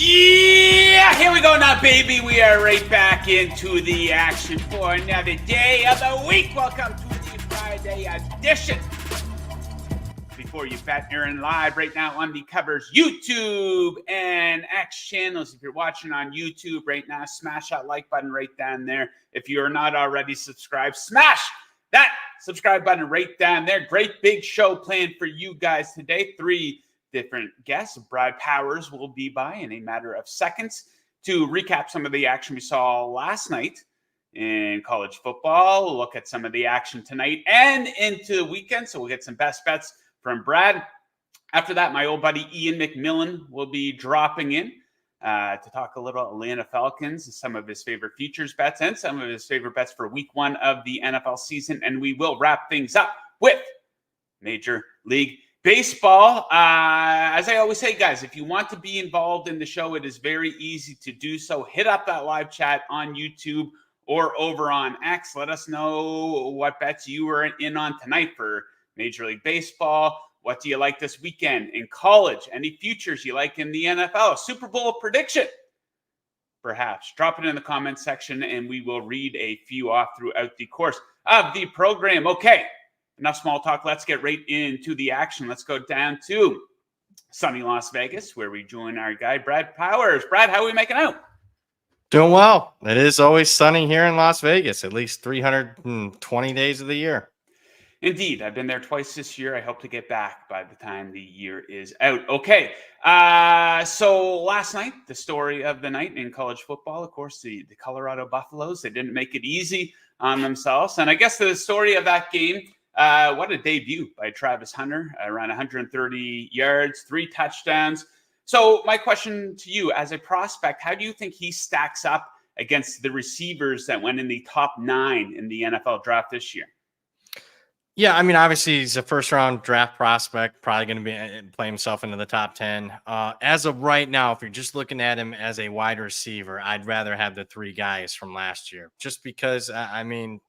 Yeah, here we go now, baby. We are right back into the action for another day of the week. Welcome to the Friday edition. Before you bet, Aaron live right now on the Covers YouTube and X channels. If you're watching on YouTube right now, smash that like button right down there. If you're not already subscribed, smash that subscribe button right down there. Great big show planned for you guys today. 3 different guests. Brad Powers will be by in a matter of seconds to recap some of the action we saw last night in college football. We'll look at some of the action tonight and into the weekend. So we'll get some best bets from Brad. After that, my old buddy Iain MacMillan will be dropping in to talk a little Atlanta Falcons, some of his favorite futures bets and some of his favorite bets for week 1 of the NFL season. And we will wrap things up with Major League Baseball. As I always say, guys, if you want to be involved in the show, it is very easy to do so. Hit up that live chat on YouTube or over on X. Let us know what bets you were in on tonight for Major League Baseball. What do you like this weekend in college? Any futures you like in the NFL? Super Bowl prediction, perhaps. Drop it in the comments section and we will read a few off throughout the course of the program. Okay. Enough small talk. Let's get right into the action. Let's go down to sunny Las Vegas, where we join our guy, Brad Powers. Brad, how are we making out? Doing well. It is always sunny here in Las Vegas, at least 320 days of the year. Indeed. I've been there twice this year. I hope to get back by the time the year is out. Okay. So last night, the story of the night in college football, of course, the Colorado Buffaloes, they didn't make it easy on themselves. And I guess the story of that game, what a debut by Travis Hunter, around 130 yards, 3 touchdowns. So my question to you as a prospect, how do you think he stacks up against the receivers that went in the top 9 in the NFL draft this year? Yeah, I mean, obviously he's a first-round draft prospect, probably going to be play himself into the top 10. As of right now, if you're just looking at him as a wide receiver, I'd rather have the 3 guys from last year, just because, I mean,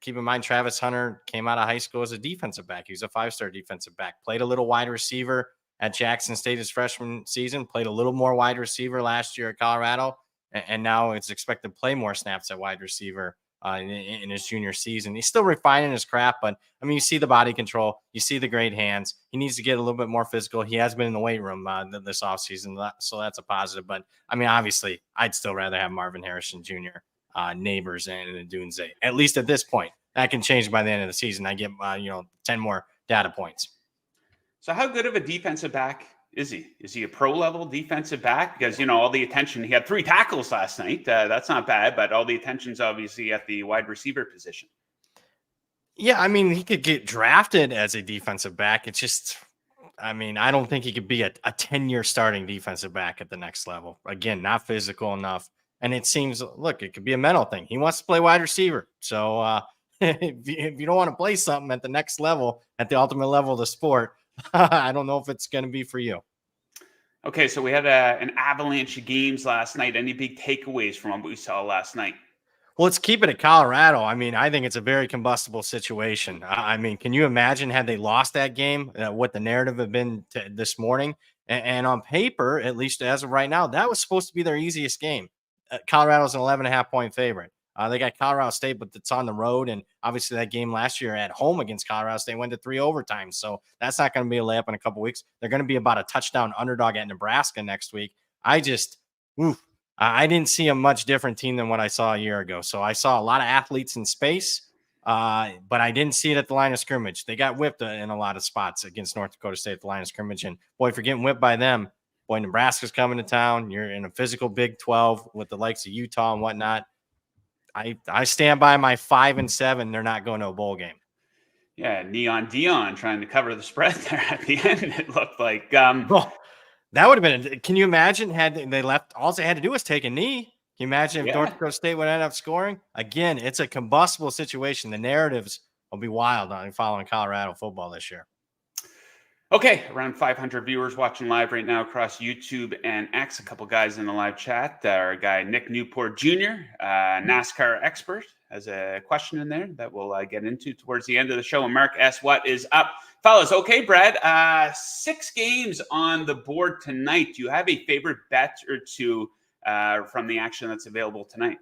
keep in mind, Travis Hunter came out of high school as a defensive back. He was a 5-star defensive back, played a little wide receiver at Jackson State his freshman season, played a little more wide receiver last year at Colorado, and now it's expected to play more snaps at wide receiver in his junior season. He's still refining his craft, but I mean, you see the body control, you see the great hands. He needs to get a little bit more physical. He has been in the weight room this offseason, so that's a positive. But I mean, obviously, I'd still rather have Marvin Harrison Jr., Neighbors, and Dunze. At least at this point, that can change by the end of the season. I get 10 more data points. So how good of a defensive back is he? Is he a pro-level defensive back? Because, all the attention, he had 3 tackles last night. That's not bad, but all the attention's obviously at the wide receiver position. Yeah, I mean, he could get drafted as a defensive back. It's just, I mean, I don't think he could be a 10-year starting defensive back at the next level. Again, not physical enough. And it seems, look, it could be a mental thing. He wants to play wide receiver. So if you don't want to play something at the next level, at the ultimate level of the sport, I don't know if it's going to be for you. Okay, so we had an avalanche of games last night. Any big takeaways from what we saw last night? Well, let's keep it at Colorado. I mean, I think it's a very combustible situation. I mean, can you imagine had they lost that game, what the narrative had been this morning? And on paper, at least as of right now, that was supposed to be their easiest game. Colorado's an 11.5-point favorite. They got Colorado State, but it's on the road. And obviously that game last year at home against Colorado State went to 3 overtimes. So that's not going to be a layup in a couple weeks. They're going to be about a touchdown underdog at Nebraska next week. I didn't see a much different team than what I saw a year ago. So I saw a lot of athletes in space, but I didn't see it at the line of scrimmage. They got whipped in a lot of spots against North Dakota State at the line of scrimmage. And boy, if you're getting whipped by them, boy, Nebraska's coming to town. You're in a physical Big 12 with the likes of Utah and whatnot. I stand by my 5-7. They're not going to a bowl game. Yeah, Neon Dion trying to cover the spread there at the end. It looked like that would have been. Can you imagine had they left? All they had to do was take a knee. Can you imagine if North Dakota State would end up scoring? Again, it's a combustible situation. The narratives will be wild on following Colorado football this year. Okay, around 500 viewers watching live right now across YouTube and X. A couple guys in the live chat. Our guy Nick Newport Jr., NASCAR expert, has a question in there that we'll get into towards the end of the show. And Mark S., what is up? Fellas, okay, Brad, 6 games on the board tonight. Do you have a favorite bet or two from the action that's available tonight?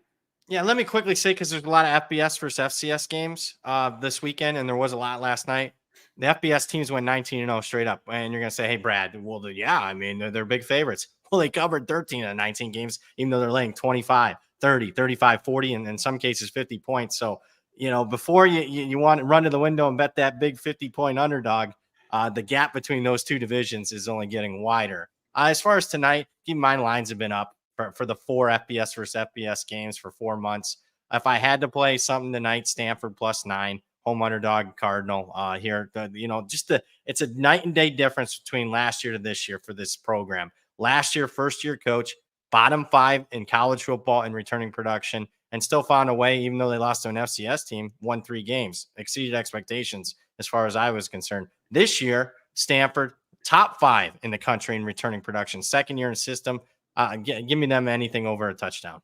Yeah, let me quickly say, because there's a lot of FBS versus FCS games this weekend, and there was a lot last night. The FBS teams went 19-0 straight up, and you're going to say, hey, Brad, well, yeah, I mean, they're big favorites. Well, they covered 13 out of 19 games, even though they're laying 25, 30, 35, 40, and in some cases 50 points. So, before you want to run to the window and bet that big 50-point underdog, the gap between those two divisions is only getting wider. As far as tonight, keep in mind lines have been up for the 4 FBS versus FBS games for 4 months. If I had to play something tonight, Stanford +9, home underdog Cardinal here. It's a night and day difference between last year to this year for this program. Last year, first year coach, bottom 5 in college football and returning production, and still found a way, even though they lost to an FCS team, won 3 games, exceeded expectations as far as I was concerned. This year, Stanford, top 5 in the country in returning production, second year in the system. Give me them anything over a touchdown.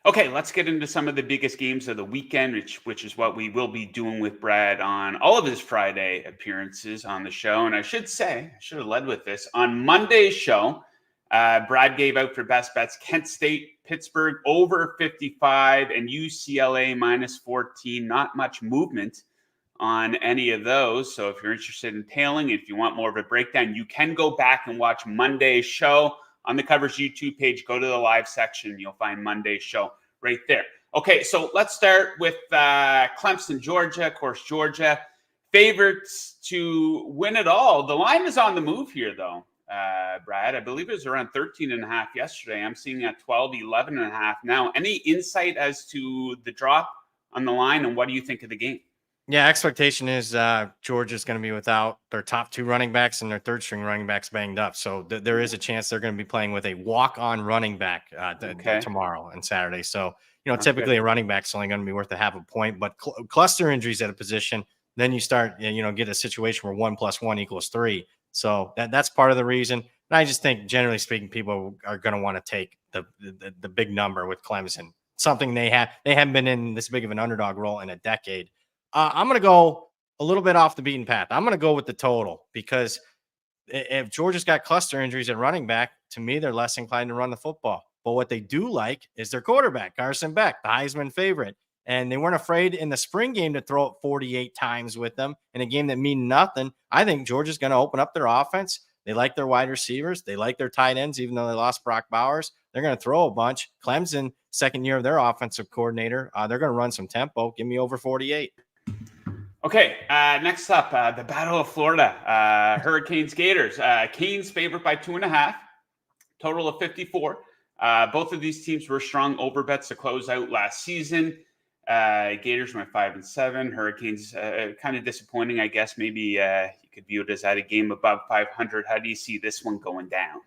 Okay, let's get into some of the biggest games of the weekend, which is what we will be doing with Brad on all of his Friday appearances on the show. And I should have led with this. On Monday's show, Brad gave out for best bets Kent State, Pittsburgh over 55, and UCLA -14. Not much movement on any of those. So if you're interested in tailing, if you want more of a breakdown, you can go back and watch Monday's show. On the Covers YouTube page, go to the live section. You'll find Monday's show right there. Okay, so let's start with Clemson, Georgia. Of course, Georgia, favorites to win it all. The line is on the move here, though, Brad. I believe it was around 13.5 yesterday. I'm seeing at 12, 11.5 now. Any insight as to the drop on the line, and what do you think of the game? Yeah, expectation is Georgia's going to be without their top 2 running backs and their third string running backs banged up. So there is a chance they're going to be playing with a walk-on running back tomorrow and Saturday. So, typically a running back's only going to be worth a half a point, but cluster injuries at a position, then you start, get a situation where 1 + 1 = 3. So that's part of the reason. And I just think, generally speaking, people are going to want to take the big number with Clemson, something they haven't been in this big of an underdog role in a decade. I'm going to go a little bit off the beaten path. I'm going to go with the total, because if Georgia's got cluster injuries at running back, to me, they're less inclined to run the football. But what they do like is their quarterback, Carson Beck, the Heisman favorite. And they weren't afraid in the spring game to throw it 48 times with them in a game that mean nothing. I think Georgia's going to open up their offense. They like their wide receivers. They like their tight ends, even though they lost Brock Bowers. They're going to throw a bunch. Clemson, second year of their offensive coordinator, they're going to run some tempo. Give me over 48. Okay, next up, the Battle of Florida, Hurricanes Gators. Canes favored by 2.5, total of 54. Both of these teams were strong over bets to close out last season. Gators went 5-7. Hurricanes kind of disappointing, I guess. Maybe you could view it as at a game above 500. How do you see this one going down?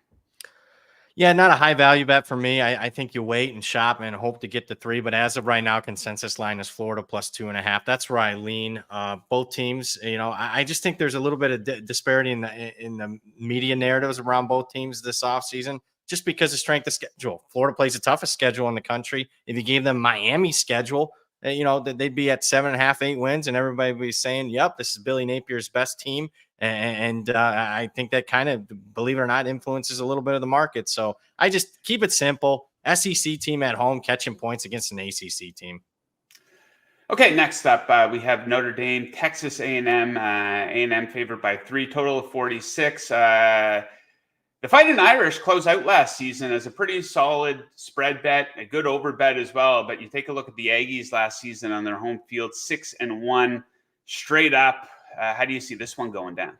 Yeah, not a high value bet for me. I think you wait and shop and hope to get the 3. But as of right now, consensus line is Florida +2.5. That's where I lean. Both teams, I just think there's a little bit of disparity in the media narratives around both teams this offseason, just because of strength of schedule. Florida plays the toughest schedule in the country. If you gave them Miami's schedule, they'd be at 7.5, 8 wins, and everybody would be saying, yep, this is Billy Napier's best team. And I think that kind of, believe it or not, influences a little bit of the market. So I just keep it simple. SEC team at home catching points against an ACC team. Okay, next up, we have Notre Dame, Texas A&M. A&M favored by 3, total of 46. The Fighting Irish closed out last season as a pretty solid spread bet, a good over bet as well. But you take a look at the Aggies last season on their home field, 6-1 straight up. How do you see this one going down?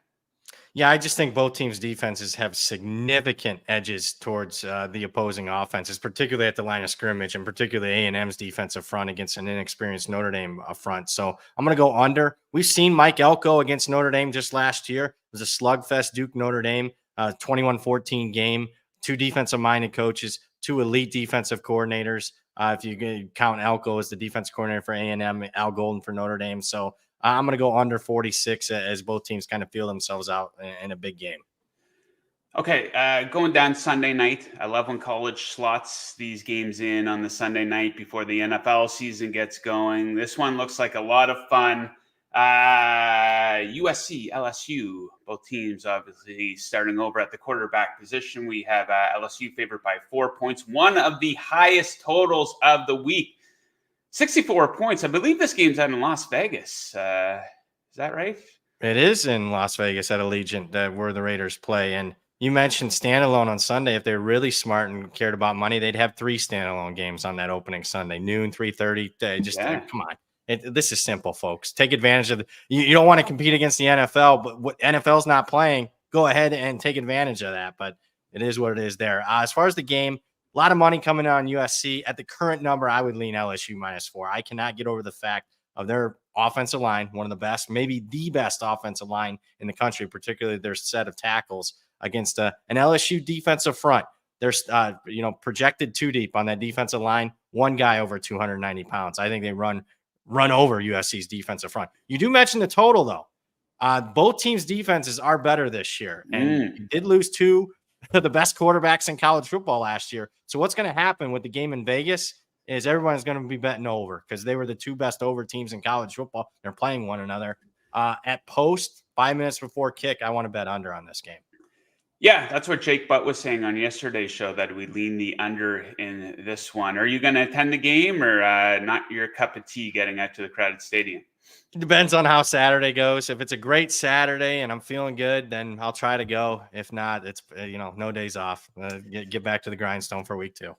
Yeah, I just think both teams' defenses have significant edges towards the opposing offenses, particularly at the line of scrimmage, and particularly A&M's defensive front against an inexperienced Notre Dame front. So I'm going to go under. We've seen Mike Elko against Notre Dame just last year. It was a slugfest, Duke Notre Dame, 21-14 game, 2 defensive-minded coaches, 2 elite defensive coordinators. If you count Elko as the defensive coordinator for A&M, Al Golden for Notre Dame. So I'm going to go under 46 as both teams kind of feel themselves out in a big game. Okay, going down Sunday night. I love when college slots these games in on the Sunday night before the NFL season gets going. This one looks like a lot of fun. USC, LSU, both teams obviously starting over at the quarterback position. We have LSU favored by 4 points, one of the highest totals of the week. 64 points. I believe this game's out in Las Vegas. Is that right? It is in Las Vegas at Allegiant, where the Raiders play. And you mentioned standalone on Sunday. If they're really smart and cared about money, they'd have 3 standalone games on that opening Sunday, noon, 3:30. Come on. This is simple, folks. Take advantage of you don't want to compete against the NFL, but what NFL's not playing, go ahead and take advantage of that. But it is what it is there. As far as the game, a lot of money coming on USC. At the current number, I would lean LSU -4. I cannot get over the fact of their offensive line, one of the best, maybe the best offensive line in the country, particularly their set of tackles against an LSU defensive front. They're projected 2 deep on that defensive line, one guy over 290 pounds. I think they run over USC's defensive front. You do mention the total, though. Both teams' defenses are better this year, and you did lose 2 of the best quarterbacks in college football last year. So what's going to happen with the game in Vegas is everyone's going to be betting over because they were the 2 best over teams in college football. They're playing one another. At post, 5 minutes before kick, I want to bet under on this game. Yeah, that's what Jake Butt was saying on yesterday's show, that we lean the under in this one. Are you going to attend the game, or not your cup of tea getting out to the crowded stadium? It depends on how Saturday goes. If it's a great Saturday and I'm feeling good, then I'll try to go. If not, it's no days off. Get back to the grindstone for week 2.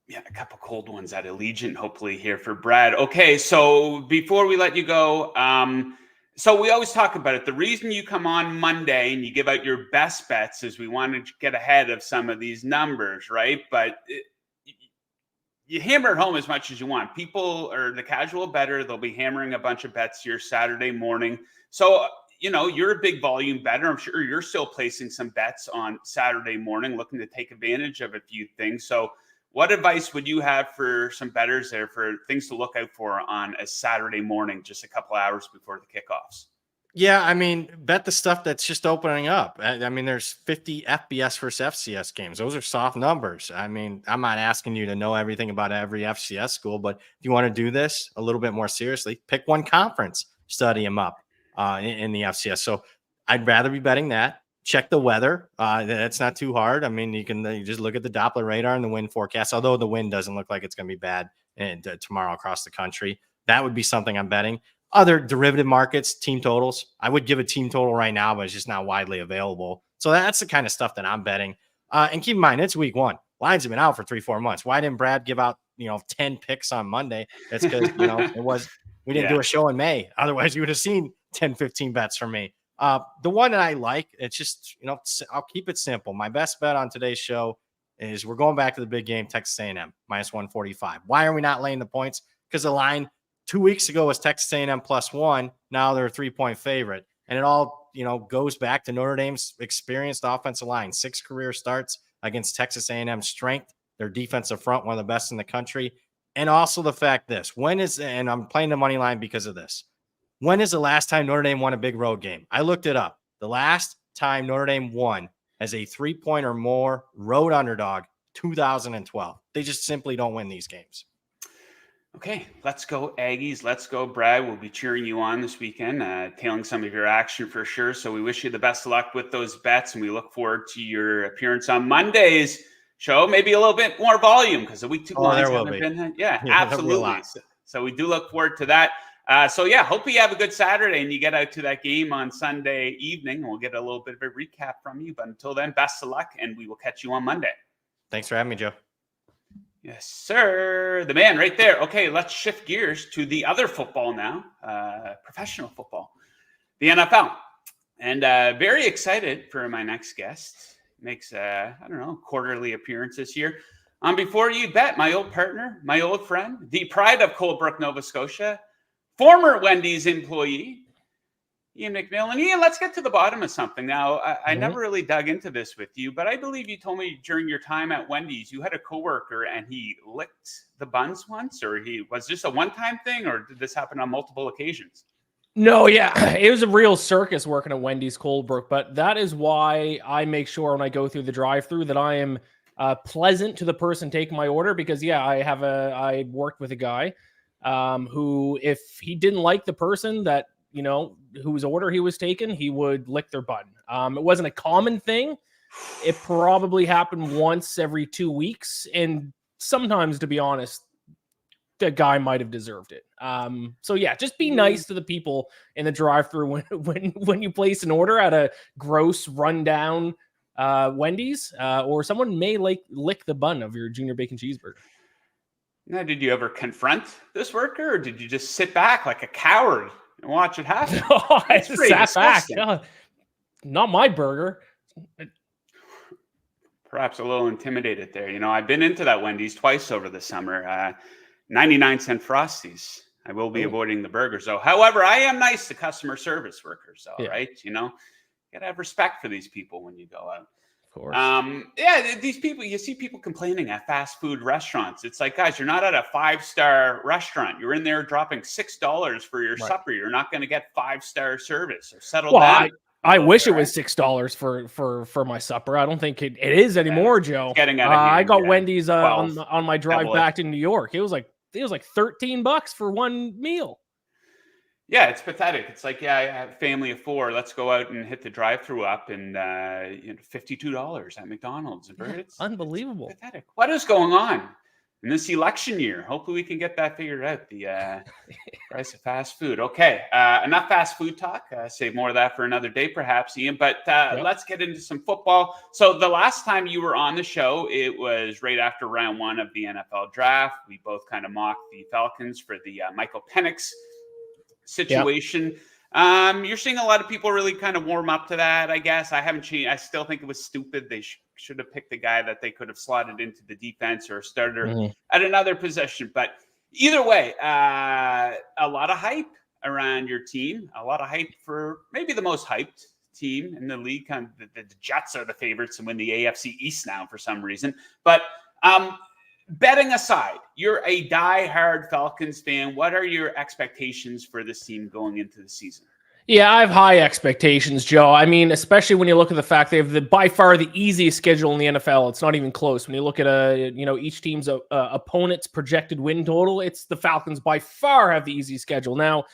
Yeah, a couple cold ones at Allegiant, hopefully here for Brad. Okay, so before we let you go, so we always talk about it. The reason you come on Monday and you give out your best bets is we want to get ahead of some of these numbers, right? But you hammer it home as much as you want. People, or the casual bettor, they'll be hammering a bunch of bets here Saturday morning. So, you're a big volume bettor. I'm sure you're still placing some bets on Saturday morning, looking to take advantage of a few things. So what advice would you have for some bettors there for things to look out for on a Saturday morning, just a couple hours before the kickoffs? Yeah, I mean, bet the stuff that's just opening up. I mean, there's 50 FBS versus FCS games. Those are soft numbers. I mean, I'm not asking you to know everything about every FCS school, but if you want to do this a little bit more seriously, pick one conference, study them up in the FCS. So I'd rather be betting that. Check the weather. That's not too hard. I mean, you just look at the Doppler radar and the wind forecast, although the wind doesn't look like it's going to be bad tomorrow across the country. That would be something I'm betting. Other derivative markets, team totals. I would give a team total right now, but it's just not widely available. So that's the kind of stuff that I'm betting. And keep in mind, it's week 1. Lines have been out for 3-4 months. Why didn't Brad give out 10 picks on Monday? That's because we didn't do a show in May. Otherwise, you would have seen 10, 15 bets from me. The one that I like, it's just, I'll keep it simple. My best bet on today's show is we're going back to the big game, Texas A&M, -145. Why are we not laying the points? Because the line 2 weeks ago was Texas A&M +1. Now they're a 3-point favorite. And it all, goes back to Notre Dame's experienced offensive line, 6 career starts against Texas A&M's strength, their defensive front, one of the best in the country. And also the fact and I'm playing the money line because of this. When is the last time Notre Dame won a big road game? I looked it up. The last time Notre Dame won as a 3-point or more road underdog, 2012. They just simply don't win these games. Okay, let's go Aggies. Let's go Brad. We'll be cheering you on this weekend, tailing some of your action for sure. So we wish you the best of luck with those bets, and we look forward to your appearance on Monday's show. Maybe a little bit more volume because the week 2 lines haven't been. Yeah, absolutely. So we do look forward to that. Hope you have a good Saturday and you get out to that game on Sunday evening. We'll get a little bit of a recap from you. But until then, best of luck, and we will catch you on Monday. Thanks for having me, Joe. Yes, sir. The man right there. Okay, let's shift gears to the other football now, professional football, the NFL. And very excited for my next guest. Makes, quarterly appearances here. Before You Bet, my old partner, my old friend, the pride of Coldbrook, Nova Scotia, former Wendy's employee, Iain MacMillan. Iain, let's get to the bottom of something. Now, I never really dug into this with you, but I believe you told me during your time at Wendy's, you had a coworker and he licked the buns once, or was this a one-time thing, or did this happen on multiple occasions? No, yeah, it was a real circus working at Wendy's Coldbrook, but that is why I make sure when I go through the drive-thru that I am pleasant to the person taking my order, because I worked with a guy who, if he didn't like the person that whose order he was taking, he would lick their butt. It wasn't a common thing. It probably happened once every 2 weeks. And sometimes, to be honest, the guy might have deserved it. So yeah, just be nice to the people in the drive-thru when you place an order at a gross rundown Wendy's, or someone may lick the bun of your junior bacon cheeseburger. Now, did you ever confront this worker, or did you just sit back like a coward and watch it happen? I sat back. Not my burger. Perhaps a little intimidated there. I've been into that Wendy's twice over the summer. 99-cent Frosties. I will be avoiding the burgers, though. However, I am nice to customer service workers, though, right? You gotta have respect for these people when you go out. Of course. These people, you see people complaining at fast food restaurants. It's like, guys, you're not at a 5-star restaurant. You're in there dropping $6 for your supper. You're not going to get 5-star service. So settle down. I wish it was $6 for my supper. I don't think it is anymore, Joe. Getting out of hand, I got Wendy's on my drive back to New York. It was like $13 for one meal. Yeah, it's pathetic. It's like, I have a family of 4. Let's go out and hit the drive-through up, and $52 at McDonald's. It's unbelievable. It's pathetic. What is going on in this election year? Hopefully we can get that figured out, the price of fast food. Okay, enough fast food talk. Save more of that for another day, perhaps, Ian. But let's get into some football. So the last time you were on the show, it was right after round 1 of the NFL draft. We both kind of mocked the Falcons for the Michael Penix situation. You're seeing a lot of people really kind of warm up to that, I guess. I haven't changed. I still think it was stupid. They should have picked a guy that they could have slotted into the defense or a starter at another position. But either way, a lot of hype around your team, a lot of hype for maybe the most hyped team in the league. Kind of the Jets are the favorites and win the AFC East now for some reason. But betting aside, you're a die-hard Falcons fan. What are your expectations for this team going into the season? Yeah, I have high expectations, Joe. I mean, especially when you look at the fact they have by far the easiest schedule in the NFL. It's not even close. When you look at each team's opponent's projected win total, it's the Falcons by far have the easy schedule. Now,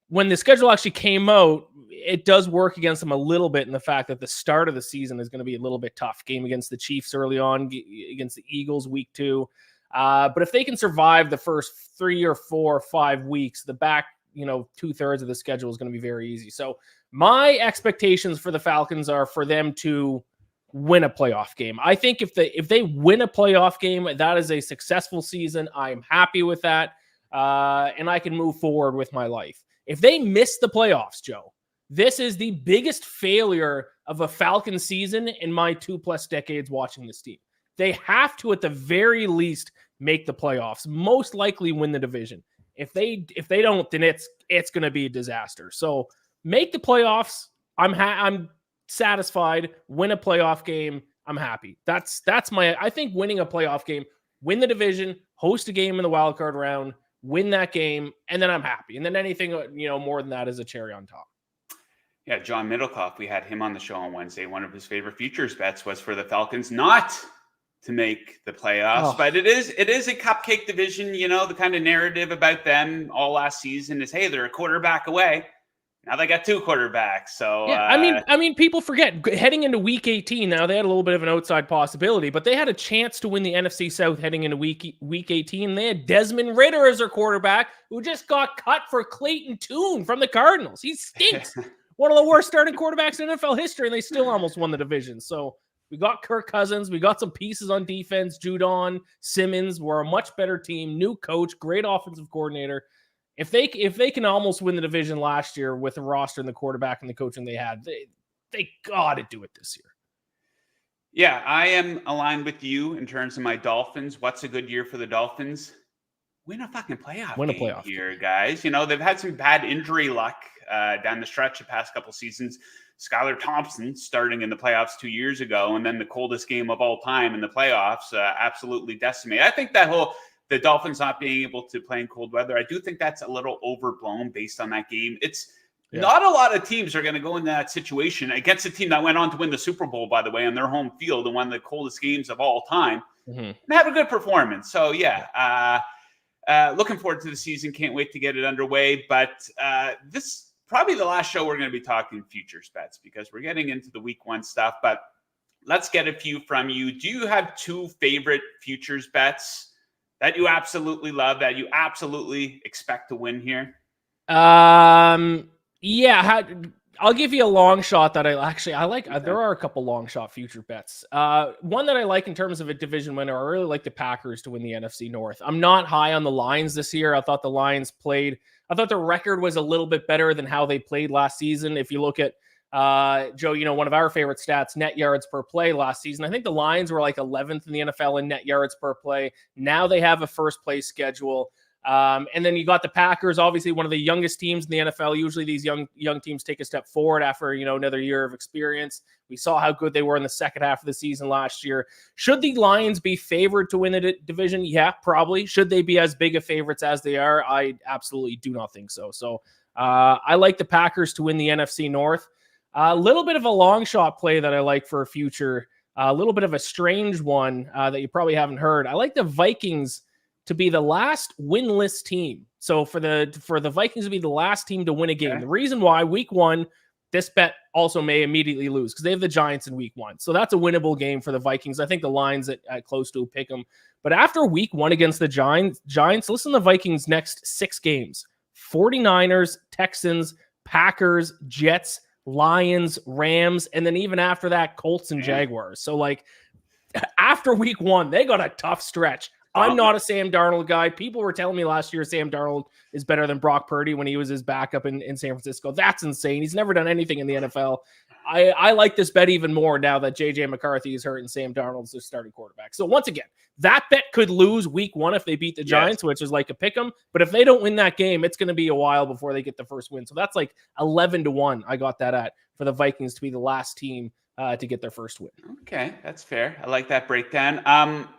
when the schedule actually came out, it does work against them a little bit in the fact that the start of the season is going to be a little bit tough. Game against the Chiefs early on, against the Eagles week 2. But if they can survive the first 3 or 4 or 5 weeks, the back 2/3 of the schedule is going to be very easy. So my expectations for the Falcons are for them to win a playoff game. I think if they win a playoff game, that is a successful season. I'm happy with that. And I can move forward with my life. If they miss the playoffs, Joe, this is the biggest failure of a Falcon season in my 2+ decades watching this team. They have to, at the very least, make the playoffs, most likely win the division. If they don't, then it's going to be a disaster. So make the playoffs. I'm satisfied. Win a playoff game. I'm happy. That's I think winning a playoff game, win the division, host a game in the wild card round, win that game, and then I'm happy. And then anything more than that is a cherry on top. Yeah, John Middlecoff, we had him on the show on Wednesday. One of his favorite futures bets was for the Falcons not to make the playoffs, but it is a cupcake division. The kind of narrative about them all last season is, hey, they're a quarterback away. Now they got 2 quarterbacks. So yeah, I mean, people forget heading into week 18. Now they had a little bit of an outside possibility, but they had a chance to win the NFC South heading into week 18. They had Desmond Ridder as their quarterback, who just got cut for Clayton Tune from the Cardinals. He stinks. One of the worst starting quarterbacks in NFL history, and they still almost won the division. So we got Kirk Cousins. We got some pieces on defense. Judon, Simmons. We're a much better team. New coach, great offensive coordinator. If they can almost win the division last year with the roster and the quarterback and the coaching they had, they got to do it this year. Yeah, I am aligned with you in terms of my Dolphins. What's a good year for the Dolphins? Win a fucking playoff game here, guys. They've had some bad injury luck down the stretch the past couple seasons. Skylar Thompson starting in the playoffs 2 years ago, and then the coldest game of all time in the playoffs, absolutely decimated. I think the Dolphins not being able to play in cold weather, I do think that's a little overblown based on that game. Not a lot of teams are going to go in that situation against a team that went on to win the Super Bowl, by the way, on their home field and one of the coldest games of all time, and have a good performance. So, looking forward to the season. Can't wait to get it underway. But this probably the last show we're going to be talking futures bets because we're getting into the week 1 stuff, but let's get a few from you. Do you have 2 favorite futures bets that you absolutely love, that you absolutely expect to win here? Yeah, I'll give you a long shot that I like. Okay. There are a couple long shot future bets. One that I like in terms of a division winner, I really like the Packers to win the NFC North. I'm not high on the Lions this year. I thought the record was a little bit better than how they played last season. If you look at Joe, one of our favorite stats, net yards per play last season. I think the Lions were like 11th in the NFL in net yards per play. Now they have a first place schedule. And then you got the Packers, obviously one of the youngest teams in the NFL. Usually these young teams take a step forward after, another year of experience. We saw how good they were in the second half of the season last year. Should the Lions be favored to win the division? Yeah, probably. Should they be as big of favorites as they are? I absolutely do not think so. So I like the Packers to win the NFC North. A little bit of a long shot play that I like for a future, a little bit of a strange one that you probably haven't heard. I like the Vikings to be the last winless team. So for the Vikings to be the last team to win a game. Okay. The reason why week 1, this bet also may immediately lose because they have the Giants in week 1. So that's a winnable game for the Vikings. I think the line's at close to pick them. But after week 1 against the Giants, listen to the Vikings' next 6 games: 49ers, Texans, Packers, Jets, Lions, Rams, and then even after that, Colts and Jaguars. So after week 1, they got a tough stretch. I'm not a Sam Darnold guy. People were telling me last year Sam Darnold is better than Brock Purdy when he was his backup in San Francisco. That's insane. He's never done anything in the NFL. I like this bet even more now that J.J. McCarthy is hurt and Sam Darnold's the starting quarterback. So once again, that bet could lose week 1 if they beat the Giants, which is like a pick 'em. But if they don't win that game, it's going to be a while before they get the first win. So that's like 11-1. I got that at for the Vikings to be the last team to get their first win. Okay, that's fair. I like that breakdown.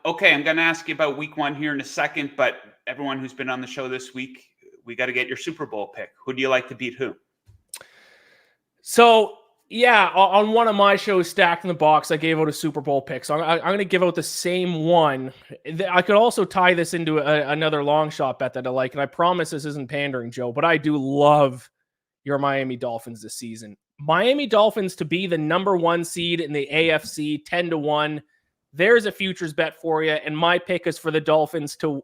Okay, I'm going to ask you about week 1 here in a second, but everyone who's been on the show this week, we got to get your Super Bowl pick. Who do you like to beat who? So, yeah, on one of my shows, Stacked in the Box, I gave out a Super Bowl pick. So I'm going to give out the same one. I could also tie this into another long shot bet that I like, and I promise this isn't pandering, Joe, but I do love your Miami Dolphins this season. Miami Dolphins to be the number 1 seed in the AFC, 10-1. There's a futures bet for you. And my pick is for the Dolphins to,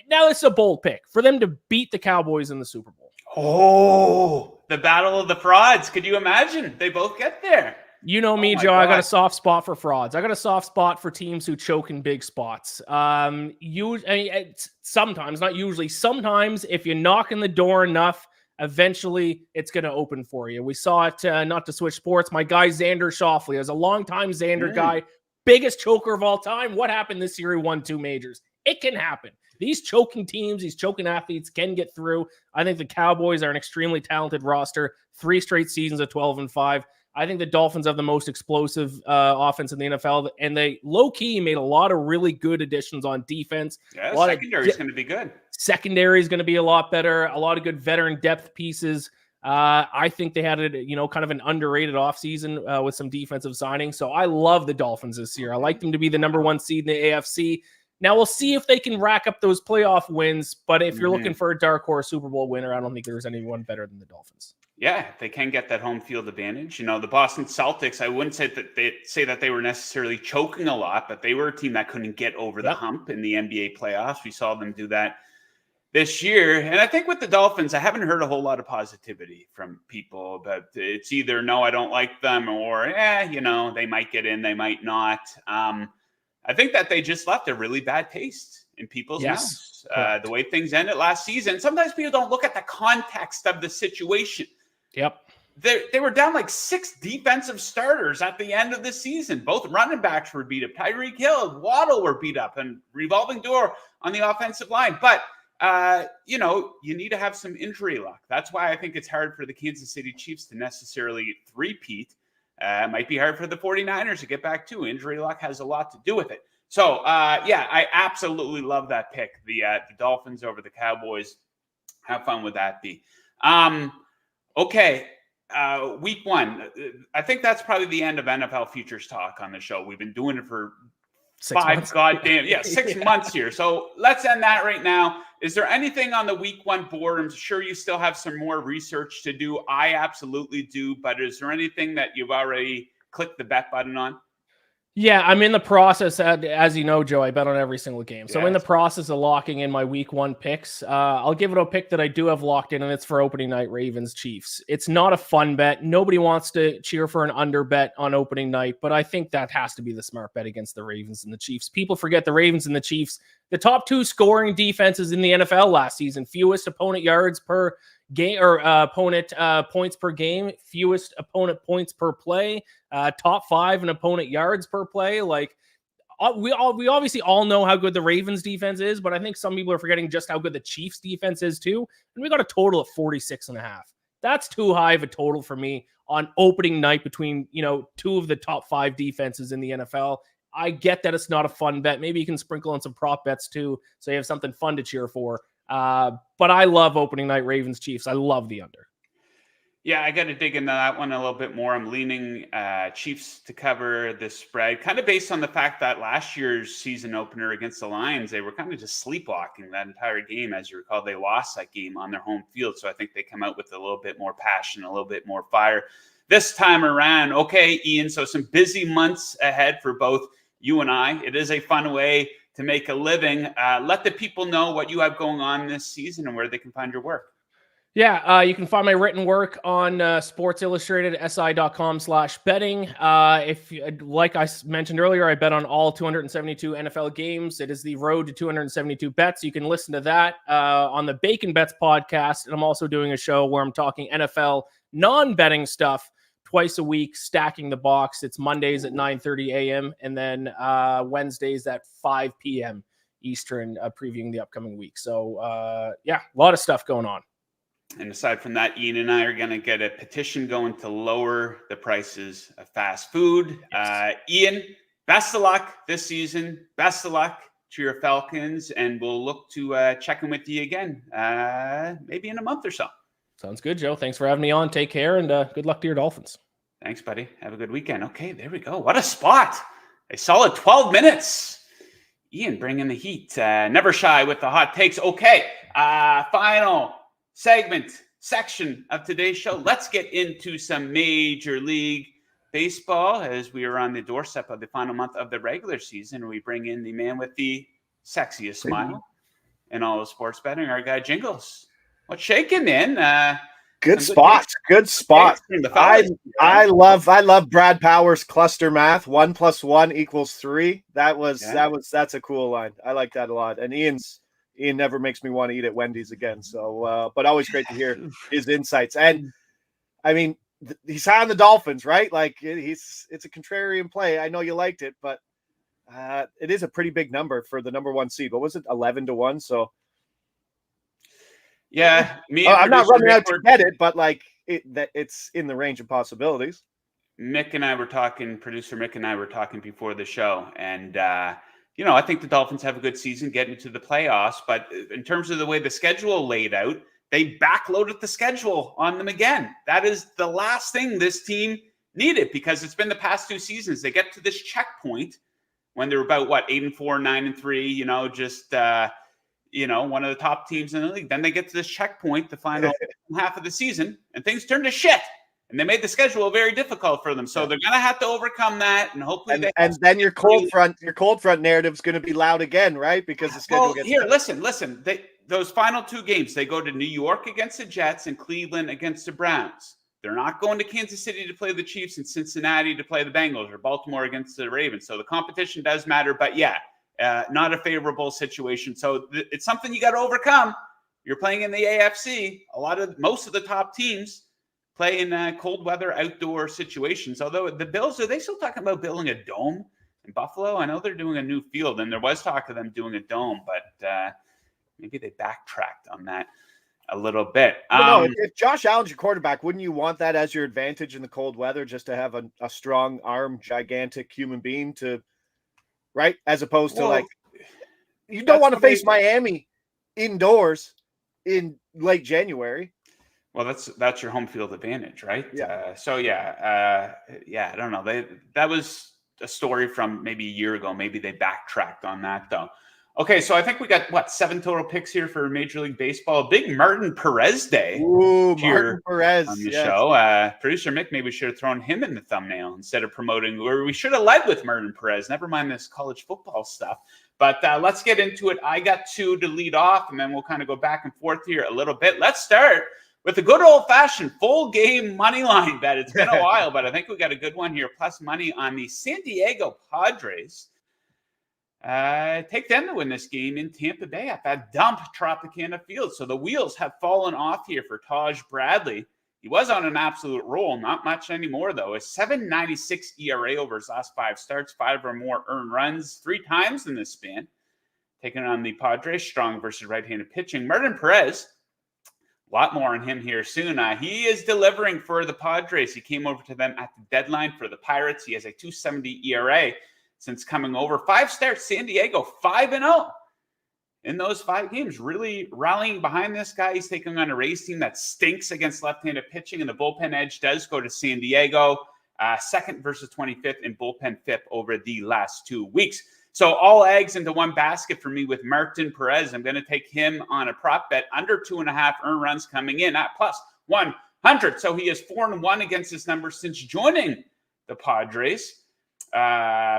now it's a bold pick, for them to beat the Cowboys in the Super Bowl. Oh, the battle of the frauds. Could you imagine? They both get there. You know me, Joe. God. I got a soft spot for frauds. I got a soft spot for teams who choke in big spots. Sometimes, not usually, sometimes if you knock on the door enough, eventually, it's going to open for you. We saw it, not to switch sports. My guy, Xander Schauffele, is a longtime Xander guy, biggest choker of all time. What happened this year? He won 2 majors. It can happen. These choking teams, these choking athletes can get through. I think the Cowboys are an extremely talented roster. 3 straight seasons of 12-5. I think the Dolphins have the most explosive offense in the NFL, and they low-key made a lot of really good additions on defense. Yeah, secondary is going to be good. Secondary is going to be a lot better. A lot of good veteran depth pieces. I think they had kind of an underrated offseason with some defensive signings. So I love the Dolphins this year. I like them to be the number 1 seed in the AFC. Now we'll see if they can rack up those playoff wins. But if you're looking for a dark horse Super Bowl winner, I don't think there's anyone better than the Dolphins. Yeah, they can get that home field advantage. The Boston Celtics, I wouldn't say that they were necessarily choking a lot, but they were a team that couldn't get over the hump in the NBA playoffs. We saw them do that this year. And I think with the Dolphins, I haven't heard a whole lot of positivity from people, but it's either, no, I don't like them, or, they might get in, they might not. I think that they just left a really bad taste in people's mouths. The way things ended last season. Sometimes people don't look at the context of the situation. Yep. They were down like 6 defensive starters at the end of the season. Both running backs were beat up. Tyreek Hill, Waddle were beat up, and revolving door on the offensive line. But, you need to have some injury luck. That's why I think it's hard for the Kansas City Chiefs to necessarily three-peat. It might be hard for the 49ers to get back too. Injury luck has a lot to do with it. So, I absolutely love that pick. The Dolphins over the Cowboys. How fun would that be? Okay. Week 1. I think that's probably the end of NFL futures talk on the show. We've been doing it for 6 months. Goddamn, 6 months here. So let's end that right now. Is there anything on the week 1 board? I'm sure you still have some more research to do. I absolutely do. But is there anything that you've already clicked the bet button on? Yeah, I'm in the process. As you know, Joe, I bet on every single game. So I'm in the Yes. process of locking in my week 1 picks. I'll give it a pick that I do have locked in, and it's for opening night Ravens Chiefs. It's not a fun bet. Nobody wants to cheer for an under bet on opening night, but I think that has to be the smart bet against the Ravens and the Chiefs. People forget the Ravens and the Chiefs, the top 2 scoring defenses in the NFL last season, fewest opponent yards per game or opponent points per game, fewest opponent points per play, top 5 in opponent yards per play. Like we obviously all know how good the Ravens defense is, but I think some people are forgetting just how good the Chiefs defense is too. And we got a total of 46.5. That's too high of a total for me on opening night between, 2 of the top 5 defenses in the NFL. I get that it's not a fun bet. Maybe you can sprinkle in some prop bets too, so you have something fun to cheer for. But I love opening night Ravens Chiefs. I love the under. Yeah, I got to dig into that one a little bit more. I'm leaning Chiefs to cover this spread, kind of based on the fact that last year's season opener against the Lions, they were kind of just sleepwalking that entire game. As you recall, they lost that game on their home field. So I think they come out with a little bit more passion, a little bit more fire this time around. Okay, Ian, so some busy months ahead for both you and I. It is a fun way to make a living. Let the people know what you have going on this season and where they can find your work. Yeah, you can find my written work on Sports Illustrated, si.com/betting. If, like I mentioned earlier, I bet on all 272 NFL games. It is the road to 272 bets. You can listen to that on the Bacon Bets podcast. And I'm also doing a show where I'm talking NFL non-betting stuff twice a week, stacking the box. It's Mondays at 9:30 a.m. and then Wednesdays at 5 p.m. Eastern, previewing the upcoming week. So, a lot of stuff going on. And aside from that, Ian and I are going to get a petition going to lower the prices of fast food. Yes. Ian, best of luck this season. Best of luck to your Falcons. And we'll look to check in with you again, maybe in a month or so. Sounds good, Joe. Thanks for having me on. Take care, and good luck to your Dolphins. Thanks, buddy. Have a good weekend. Okay, there we go. What a spot. A solid 12 minutes. Ian bringing the heat. Never shy with the hot takes. Okay, final section of today's show. Let's get into some Major League Baseball as we are on the doorstep of the final month of the regular season. We bring in the man with the sexiest smile in all of sports betting, our guy Jingles. What's shaking, man? Good spots. I love Brad Powers cluster math. 1 + 1 = 3. That's a cool line. I like that a lot. And Ian never makes me want to eat at Wendy's again. So, but always great to hear his insights. And I mean, he's high on the Dolphins, right? Like it's a contrarian play. I know you liked it, but it is a pretty big number for the number 1 seed. What was it? 11-1. So yeah, I'm not running out to get it, but like it's in the range of possibilities. Mick and I were talking, producer Mick and I were talking before the show, and I think the Dolphins have a good season getting to the playoffs, but in terms of the way the schedule laid out, they backloaded the schedule on them again. That is the last thing this team needed, because it's been the past 2 seasons. They get to this checkpoint when they're about 8-4, 9-3, just one of the top teams in the league. Then they get to this checkpoint, the final half of the season, and things turn to shit. And they made the schedule very difficult for them. So they're going to have to overcome that. And hopefully then your cold front narrative is going to be loud again, right? Because the schedule gets here. Listen. Those final 2 games, they go to New York against the Jets and Cleveland against the Browns. They're not going to Kansas City to play the Chiefs and Cincinnati to play the Bengals or Baltimore against the Ravens. So the competition does matter. But not a favorable situation. So it's something you got to overcome. You're playing in the AFC. Most of the top teams play in cold weather outdoor situations. Although the Bills, are they still talking about building a dome in Buffalo? I know they're doing a new field, and there was talk of them doing a dome, but maybe they backtracked on that a little bit. If Josh Allen's your quarterback, wouldn't you want that as your advantage in the cold weather, just to have a strong arm, gigantic human being to, right? As opposed to you don't want to face Miami indoors in late January. Well, that's your home field advantage, right? Yeah. I don't know. That was a story from maybe a year ago. Maybe they backtracked on that, though. Okay, so I think we got, 7 total picks here for Major League Baseball. Big Martin Perez day. Ooh, here Martin Perez on the show. Producer Mick, maybe we should have thrown him in the thumbnail instead of promoting, or we should have led with Martin Perez. Never mind this college football stuff. But let's get into it. I got 2 to lead off, and then we'll kind of go back and forth here a little bit. Let's start with the good old-fashioned full game money line bet. It's been a while, but I think we got a good one here. Plus money on the San Diego Padres. Take them to win this game in Tampa Bay at that dump Tropicana Field. So the wheels have fallen off here for Taj Bradley. He was on an absolute roll, not much anymore, though. A 7.96 ERA over his last 5 starts, 5 or more earned runs 3 times in this span. Taking on the Padres, strong versus right-handed pitching. Martin Perez, a lot more on him here soon. He is delivering for the Padres. He came over to them at the deadline for the Pirates. He has a 2.70 ERA. Since coming over. 5 starts, San Diego, 5-0 in those 5 games. Really rallying behind this guy. He's taking on a Rays team that stinks against left-handed pitching, and the bullpen edge does go to San Diego. 2nd versus 25th in bullpen FIP over the last 2 weeks. So all eggs into one basket for me with Martin Perez. I'm going to take him on a prop bet under 2.5 earned runs coming in at plus 100. So he is 4-1 against this number since joining the Padres.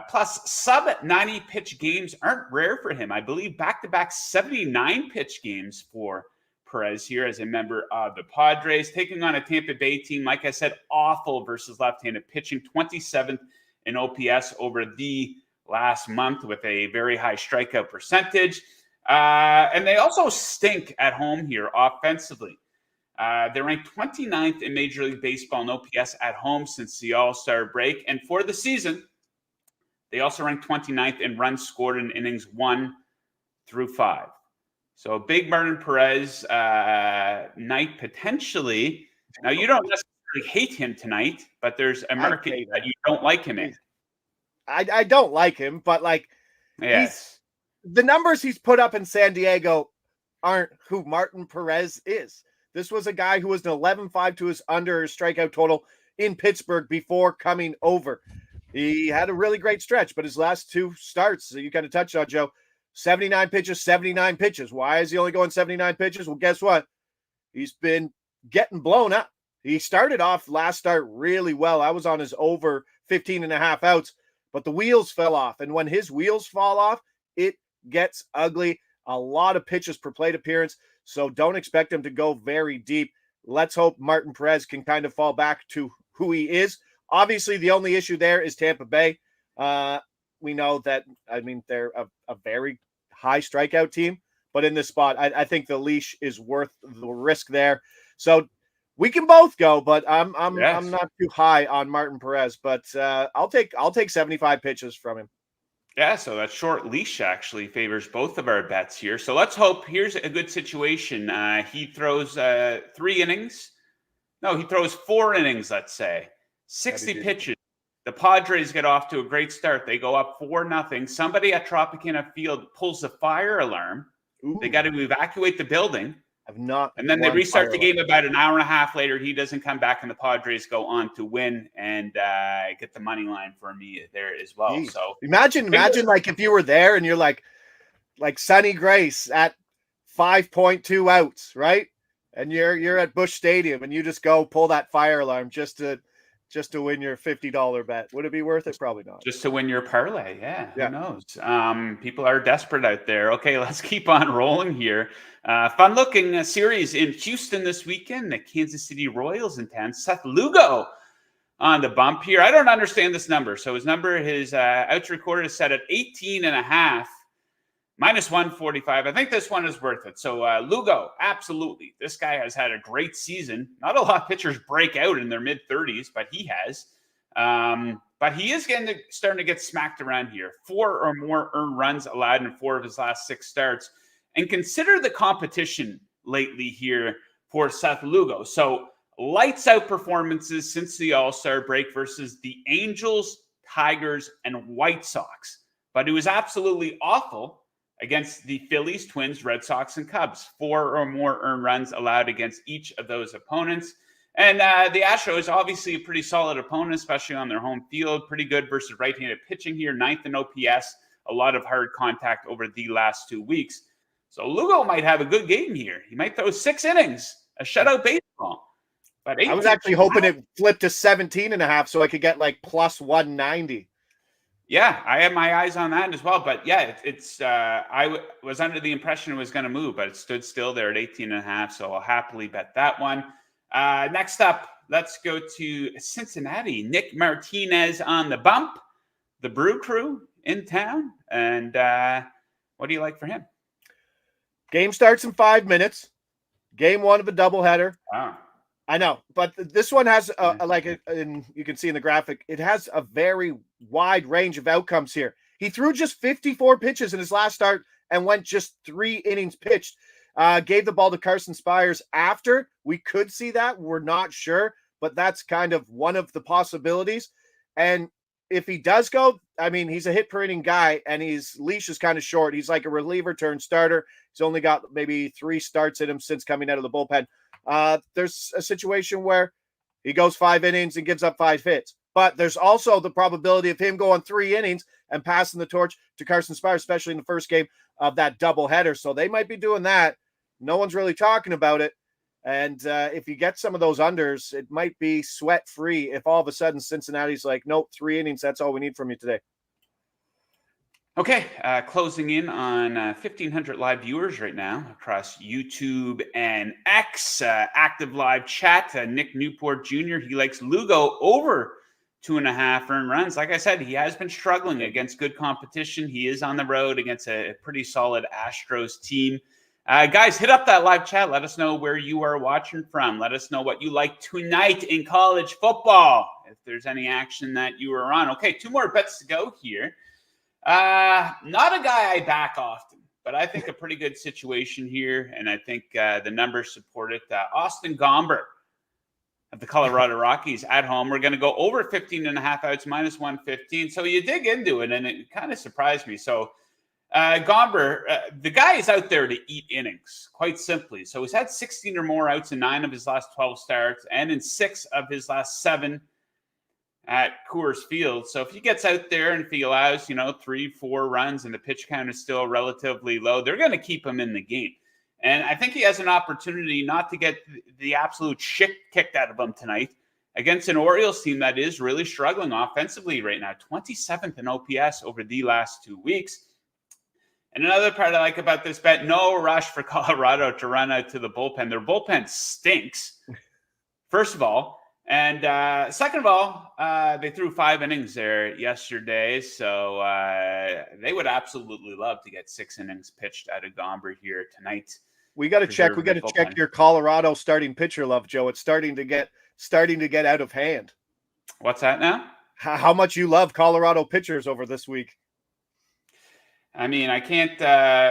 Plus sub 90 pitch games aren't rare for him. I believe back-to-back 79 pitch games for Perez here as a member of the Padres, taking on a Tampa Bay team, like I said, awful versus left-handed pitching, 27th in OPS over the last month with a very high strikeout percentage. And they also stink at home here offensively. They're ranked 29th in Major League Baseball in OPS at home since the All-Star break. And for the season, they also ranked 29th in runs scored in innings 1 through 5. So big Martin Perez night potentially. Now, you don't necessarily hate him tonight, but there's a market that you don't like him in. I don't like him, but Yes. The numbers he's put up in San Diego aren't who Martin Perez is. This was a guy who was an 11.5 to his under strikeout total in Pittsburgh before coming over. He had a really great stretch, but his last 2 starts, you kind of touched on, Joe, 79 pitches, 79 pitches. Why is he only going 79 pitches? Well, guess what? He's been getting blown up. He started off last start really well. I was on his over 15.5 outs, but the wheels fell off. And when his wheels fall off, it gets ugly. A lot of pitches per plate appearance, so don't expect him to go very deep. Let's hope Martin Perez can kind of fall back to who he is. Obviously, the only issue there is Tampa Bay. We know that, they're a very high strikeout team, but in this spot, I think the leash is worth the risk there. So we can both go, but I'm not too high on Martin Perez, but I'll take 75 pitches from him. Yeah, so that short leash actually favors both of our bets here. So let's hope. Here's a good situation. He throws 3 innings. No, he throws 4 innings, let's say. 60 pitches. The Padres get off to a great start. They go up 4-0. Somebody at Tropicana Field pulls the fire alarm. Ooh. They got to evacuate the building. And then they restart the game about an hour and a half later. He doesn't come back, and the Padres go on to win and get the money line for me there as well. Jeez. So imagine like if you were there and you're like Sonny Grace at 5.2 outs, right? And you're at Busch Stadium and you just go pull that fire alarm just to win your $50 bet. Would it be worth it? Probably not. Just to win your parlay. Yeah. Who knows? People are desperate out there. Okay, let's keep on rolling here. Fun looking series in Houston this weekend. The Kansas City Royals in town. Seth Lugo on the bump here. I don't understand this number. So his outs recorded is set at 18.5. Minus 145. I think this one is worth it. So Lugo, absolutely. This guy has had a great season. Not a lot of pitchers break out in their mid-30s, but he has. But he is starting to get smacked around here. 4 or more earned runs allowed in 4 of his last 6 starts. And consider the competition lately here for Seth Lugo. So lights out performances since the All-Star break versus the Angels, Tigers, and White Sox. But it was absolutely awful against the Phillies, Twins, Red Sox, and Cubs. 4 or more earned runs allowed against each of those opponents. And the Astros, obviously a pretty solid opponent, especially on their home field. Pretty good versus right-handed pitching here. 9th in OPS. A lot of hard contact over the last 2 weeks. So Lugo might have a good game here. He might throw 6 innings, a shutout baseball. But I was actually hoping it flipped to 17.5 so I could get like plus 190. Yeah, I have my eyes on that as well. But yeah, I was under the impression it was going to move, but it stood still there at 18.5. So I'll happily bet that one. Next up, let's go to Cincinnati. Nick Martinez on the bump. The Brew Crew in town. And what do you like for him? Game starts in 5 minutes. Game 1 of a doubleheader. Wow. I know, but this one has and you can see in the graphic, it has a very wide range of outcomes here. He threw just 54 pitches in his last start and went just 3 innings pitched. Gave the ball to Carson Spires after. We could see that. We're not sure, but that's kind of one of the possibilities. And if he does go, I mean, he's a hit per inning guy, and his leash is kind of short. He's like a reliever turned starter. He's only got maybe 3 starts in him since coming out of the bullpen. There's a situation where he goes 5 innings and gives up 5 hits. But there's also the probability of him going 3 innings and passing the torch to Carson Spires, especially in the first game of that doubleheader. So they might be doing that. No one's really talking about it. And if you get some of those unders, it might be sweat-free if all of a sudden Cincinnati's like, nope, 3 innings, that's all we need from you today. Okay, closing in on 1,500 live viewers right now across YouTube and X. Active live chat. Nick Newport Jr., he likes Lugo over 2.5 earned runs. Like I said, he has been struggling against good competition. He is on the road against a pretty solid Astros team. Guys, hit up that live chat. Let us know where you are watching from. Let us know what you like tonight in college football, if there's any action that you are on. Okay, 2 more bets to go here. Not a guy I back often, but I think a pretty good situation here, and I think the numbers support it. Austin Gomber of the Colorado Rockies at home. We're going to go over 15.5 outs, minus 115. So you dig into it, and it kind of surprised me. So Gomber, the guy is out there to eat innings, quite simply. So he's had 16 or more outs in 9 of his last 12 starts, and in 6 of his last 7 at Coors Field. So if he gets out there and if he allows, 3-4 runs and the pitch count is still relatively low, they're going to keep him in the game. And I think he has an opportunity not to get the absolute shit kicked out of him tonight against an Orioles team that is really struggling offensively right now. 27th in OPS over the last 2 weeks. And another part I like about this bet, no rush for Colorado to run out to the bullpen. Their bullpen stinks, first of all. And second of all, they threw 5 innings there yesterday. So they would absolutely love to get 6 innings pitched out of Gomber here tonight. We got to check. We got to check your Colorado starting pitcher love, Joe. It's starting to get out of hand. What's that now? How much you love Colorado pitchers over this week? I mean, I can't.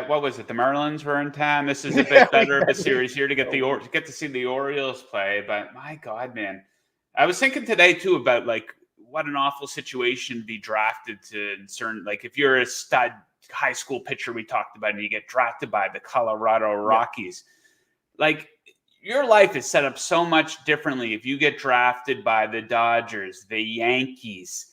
What was it? The Marlins were in town. This is a bit better of a series here to get to see the Orioles play. But my God, man, I was thinking today too about like what an awful situation to be drafted to certain. Like if you're a stud high school pitcher we talked about, and you get drafted by the Colorado Rockies, like your life is set up so much differently if you get drafted by the Dodgers, the Yankees,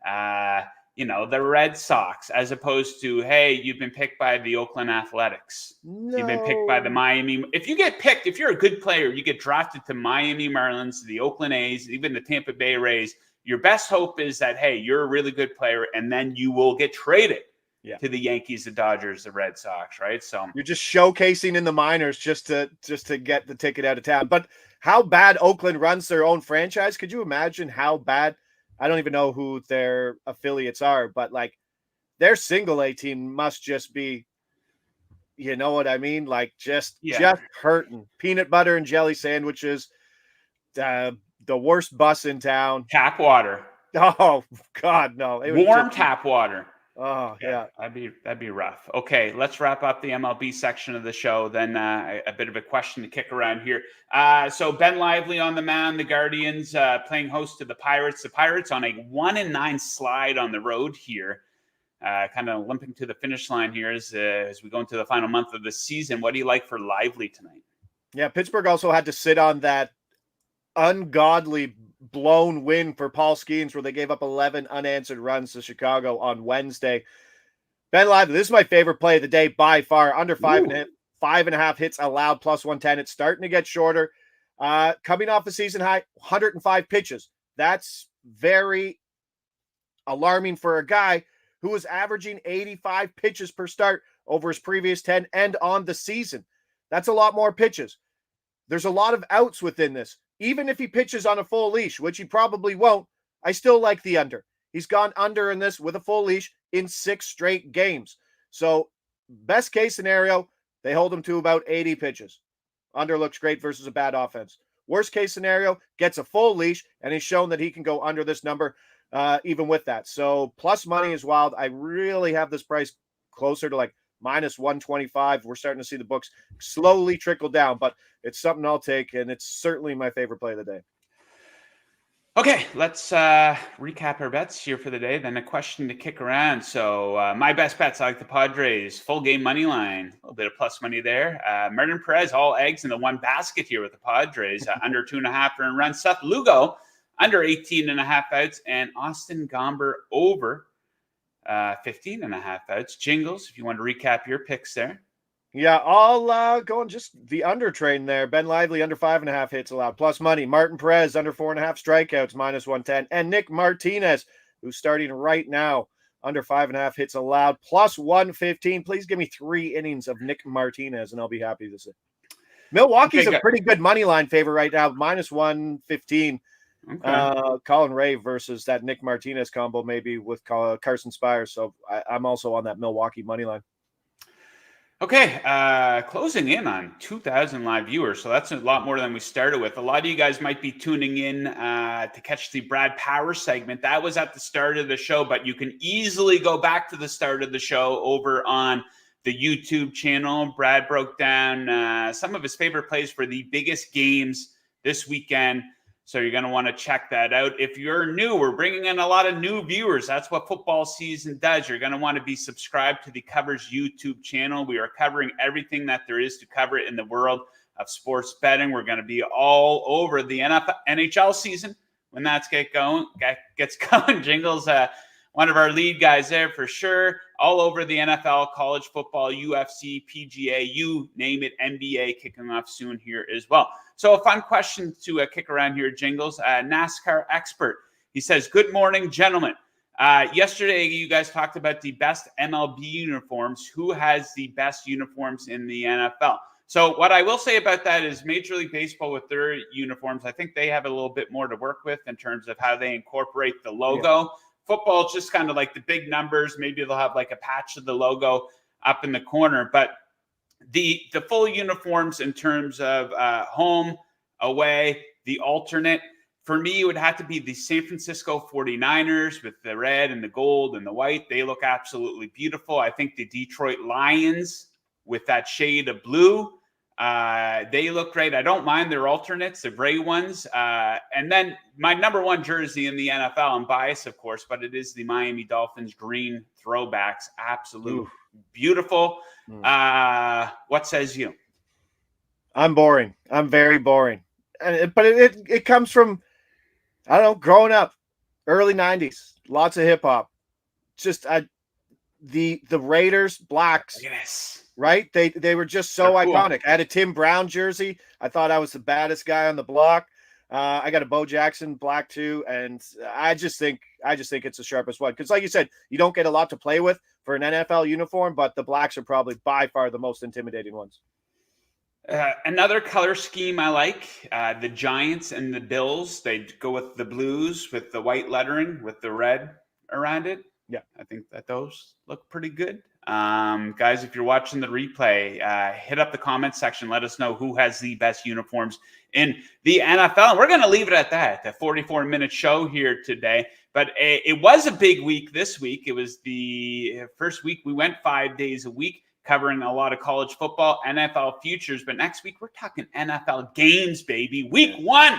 the Red Sox, as opposed to, hey, you've been picked by the Oakland Athletics. No. You've been picked by the Miami. If you get picked, if you're a good player, you get drafted to Miami Marlins, the Oakland A's, even the Tampa Bay Rays. Your best hope is that, hey, you're a really good player, and then you will get traded to the Yankees, the Dodgers, the Red Sox, right? So you're just showcasing in the minors just to get the ticket out of town. But how bad Oakland runs their own franchise? Could you imagine how bad? I don't even know who their affiliates are, but like their single A team must just be, you know what I mean? Like just hurting. Peanut butter and jelly sandwiches, the worst bus in town. Tap water. Oh God, no. It was warm tap water. Oh yeah. That'd be rough. Okay, let's wrap up the MLB section of the show. Then a bit of a question to kick around here. So Ben Lively on the mound, the Guardians playing host to the Pirates. The Pirates on a 1-9 slide on the road here, kind of limping to the finish line here as we go into the final month of the season. What do you like for Lively tonight? Yeah, Pittsburgh also had to sit on that ungodly blown win for Paul Skeens where they gave up 11 unanswered runs to Chicago on Wednesday. Ben Lively, this is my favorite play of the day by far. Under 5.5 hits allowed, plus 110. It's starting to get shorter. Coming off a season high, 105 pitches. That's very alarming for a guy who was averaging 85 pitches per start over his previous 10 and on the season. That's a lot more pitches. There's a lot of outs within this. Even if he pitches on a full leash, which he probably won't, I still like the under. He's gone under in this with a full leash in 6 straight games. So best case scenario, they hold him to about 80 pitches. Under looks great versus a bad offense. Worst case scenario, gets a full leash, and he's shown that he can go under this number even with that. So plus money is wild. I really have this price closer to like minus 125. We're starting to see the books slowly trickle down, but it's something I'll take, and it's certainly my favorite play of the day. Okay, let's recap our bets here for the day. Then a question to kick around. So my best bets, I like the Padres, full game money line, a little bit of plus money there. Martin Perez, all eggs in the one basket here with the Padres, under 2.5 earned runs. Seth Lugo, under 18.5 outs, and Austin Gomber over 15.5 outs. Jingles, if you want to recap your picks there. Yeah, I'll go on just the under train there. Ben Lively, under 5.5 hits allowed, plus money. Martin Perez, under 4.5 strikeouts, minus 110. And Nick Martinez, who's starting right now, under 5.5 hits allowed, plus 115. Please give me 3 innings of Nick Martinez, and I'll be happy to say. Milwaukee's a pretty good money line favorite right now, minus 115. Okay. Colin Ray versus that Nick Martinez combo, maybe with Carson Spires. So I'm also on that Milwaukee money line. Okay, closing in on 2,000 live viewers, so that's a lot more than we started with. A lot of you guys might be tuning in to catch the Brad Powers segment. That was at the start of the show, but you can easily go back to the start of the show over on the YouTube channel. Brad broke down some of his favorite plays for the biggest games this weekend. So you're going to want to check that out. If you're new, we're bringing in a lot of new viewers. That's what football season does. You're going to want to be subscribed to the Covers YouTube channel. We are covering everything that there is to cover in the world of sports betting. We're going to be all over the NHL season when that gets going. Jingles, one of our lead guys there for sure. All over the NFL, college football, UFC, PGA, you name it, NBA kicking off soon here as well. So a fun question to kick around here, Jingles. NASCAR expert. He says, good morning, gentlemen. Yesterday, you guys talked about the best MLB uniforms. Who has the best uniforms in the NFL? So what I will say about that is Major League Baseball with their uniforms, I think they have a little bit more to work with in terms of how they incorporate the logo. Yeah. Football is just kind of like the big numbers. Maybe they'll have like a patch of the logo up in the corner, but the full uniforms in terms of home, away, the alternate, for me, it would have to be the San Francisco 49ers with the red and the gold and the white. They look absolutely beautiful. I think the Detroit Lions with that shade of blue, they look great. I don't mind their alternates, the gray ones. And then my number one jersey in the NFL, I'm biased, of course, but it is the Miami Dolphins green throwbacks. Absolute beautiful. What says you? I'm boring. I'm very boring. But it comes from, I don't know, growing up, early 90s, lots of hip hop. Just the Raiders blacks. Yes. Right? They were just so iconic. I had a Tim Brown jersey. I thought I was the baddest guy on the block. I got a Bo Jackson black too, and I just think it's the sharpest one. Because like you said, you don't get a lot to play with for an NFL uniform, but the blacks are probably by far the most intimidating ones. Another color scheme I like, the Giants and the Bills. They go with the blues with the white lettering with the red around it. Yeah, I think that those look pretty good. Guys, if you're watching the replay, hit up the comment section. Let us know who has the best uniforms in the NFL. And we're going to leave it at that, the 44-minute show here today. But it was a big week this week. It was the first week we went 5 days a week, covering a lot of college football, NFL futures. But next week, we're talking NFL games, baby. Week 1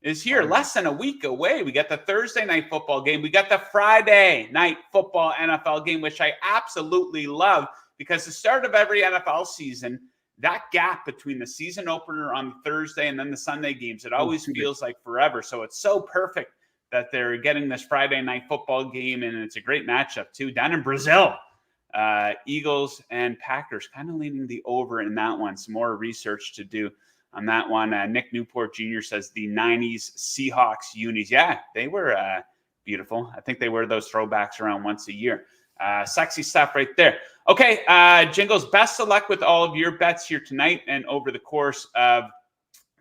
is here, less than a week away. We got the Thursday night football game. We got the Friday night football NFL game, which I absolutely love because the start of every NFL season, that gap between the season opener on Thursday and then the Sunday games, it always feels like forever. So it's so perfect that they're getting this Friday night football game, and it's a great matchup too down in Brazil. Eagles and Packers, kind of leaning the over in that one. Some more research to do on that one. Nick Newport Jr. says the 90s Seahawks unis. Yeah, they were beautiful. I think they wear those throwbacks around once a year. Sexy stuff right there. Okay, Jingles, best of luck with all of your bets here tonight and over the course of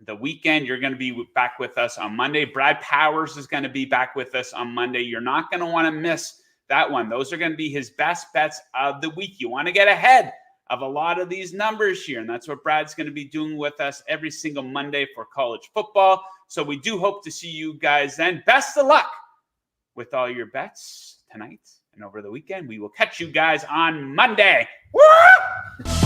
the weekend. You're going to be back with us on Monday. Brad Powers is going to be back with us on Monday. You're not going to want to miss that one. Those are going to be his best bets of the week. You want to get ahead of a lot of these numbers here, and that's what Brad's going to be doing with us every single Monday for college football. So we do hope to see you guys then. Best of luck with all your bets tonight and over the weekend. We will catch you guys on Monday. Woo!